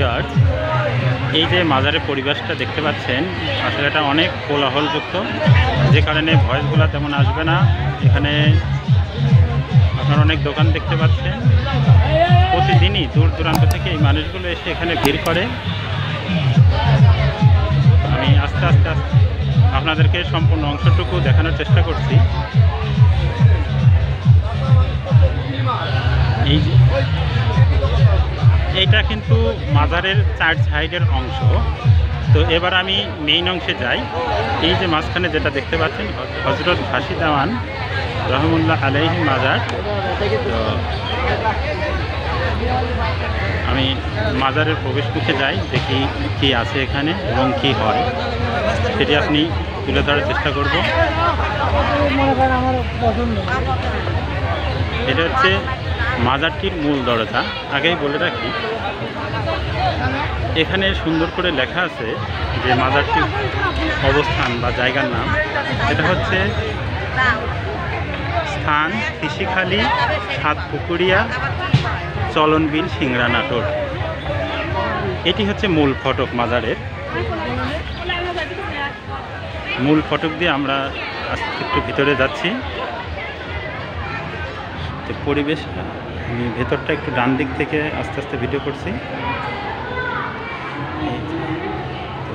Viewers, এই যে মাজারের পরিবেশটা দেখতে পাচ্ছেন, আসলে এটা অনেক কোলাহলযুক্ত, যে কারণে ভয়েসগুলো তেমন আসবে না। এখানে আপনারা অনেক দোকান দেখতে পাচ্ছেন। প্রতিদিনই দূর দূরান্ত থেকে এই মানুষগুলো এসে এখানে ভিড় করে। আমি আস্তে আস্তে আপনাদেরকে সম্পূর্ণ অংশটুকু দেখানোর চেষ্টা করছি। এইটা কিন্তু মাজারের 4 সাইডের অংশ। তো এবার আমি মেইন অংশে যাই। এই যে মাঝখানে যেটা দেখতে পাচ্ছেন, হযরত ফাঁসি দেওয়ান রহমতুল্লাহ আলাইহি মাজার। তো আমি মাজারের প্রবেশ মুখে যাই, দেখি কি আছে এখানে এবং কি হয় সেটি আপনি তুলে ধরার চেষ্টা করব। এটা হচ্ছে মাজারটির মূল দরজা। আগেই বলে রাখি, এখানে সুন্দর করে লেখা আছে যে মাজারটির অবস্থান বা জায়গার নাম। এটা হচ্ছে স্থান কৃষিখালী, সাতপুকুরিয়া, চলনবিল, সিংড়া, নাটোর। এটি হচ্ছে মূল ফটক। মাজারের মূল ফটক দিয়ে আমরা আস্তে একটু ভিতরে যাচ্ছি। তো পরিবেশ, আমি ভেতরটা একটু ডান দিক থেকে আস্তে আস্তে ভিডিও করছি। তো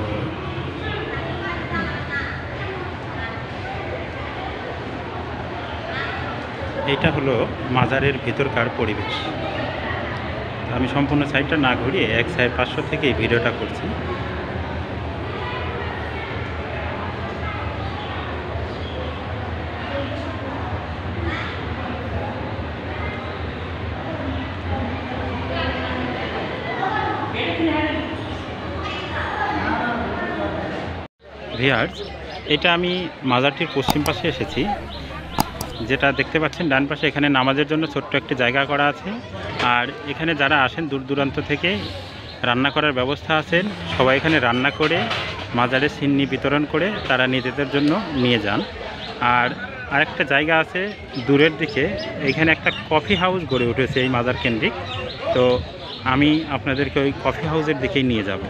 এইটা হলো মাজারের ভিতরকার পরিবেশ। আমি সম্পূর্ণ সাইডটা না ঘুরিয়ে এক সাইড 500 থেকে এই ভিডিওটা করছি। ভিউয়ার্স, এটা আমি মাজারটির পশ্চিম পাশে এসেছি। যেটা দেখতে পাচ্ছেন ডান পাশে, এখানে নামাজের জন্য ছোট্ট একটি জায়গা করা আছে। আর এখানে যারা আসেন দূর দূরান্ত থেকে, রান্না করার ব্যবস্থা আছেন। সবাই এখানে রান্না করে মাজারে সিন্নি বিতরণ করে তারা নিজেদের জন্য নিয়ে যান। আর আরেকটা জায়গা আছে দূরের দিকে, এখানে একটা কফি হাউস গড়ে উঠেছে এই মাজার কেন্দ্রিক। তো আমি আপনাদেরকে ওই কফি হাউসের দিকেই নিয়ে যাব।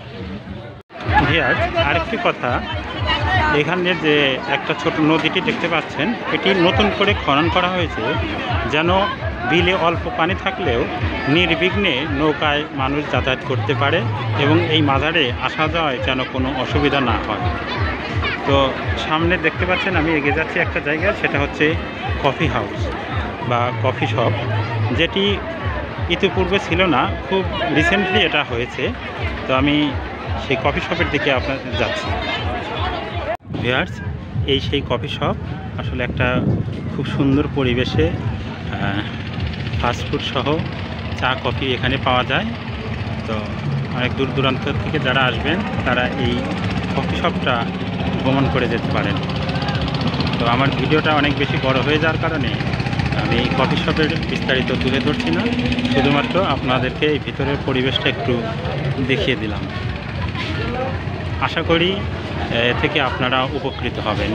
ভিউয়ার্স, আরেকটি কথা, এখানে যে একটা ছোট নদীটি দেখতে পাচ্ছেন, এটি নতুন করে খনন করা হয়েছে যেন বিলে অল্প পানি থাকলেও নির্বিঘ্নে নৌকায় মানুষ যাতায়াত করতে পারে এবং এই মাজারে আসা যাওয়ায় যেন কোনো অসুবিধা না হয়। তো সামনে দেখতে পাচ্ছেন আমি এগিয়ে যাচ্ছি একটা জায়গা, সেটা হচ্ছে কফি হাউস বা কফি শপ, যেটি ইতিপূর্বে ছিল না, খুব রিসেন্টলি এটা হয়েছে। তো আমি সেই কফি শপের দিকে আপনাদের যাচ্ছি। ভিউয়ার্স, এই সেই কফি শপ। আসলে একটা খুব সুন্দর পরিবেশে ফাস্টফুড সহ চা কফি এখানে পাওয়া যায়। তো অনেক দূর দূরান্ত থেকে যারা আসবেন তারা এই কফি শপটা ভ্রমণ করে যেতে পারেন। তো আমার ভিডিওটা অনেক বেশি বড় হয়ে যাওয়ার কারণে আমি এই কফি শপের বিস্তারিত তুলে ধরছি না, শুধুমাত্র আপনাদেরকে এই ভিতরের পরিবেশটা একটু দেখিয়ে দিলাম। আশা করি এ থেকে আপনারা উপকৃত হবেন।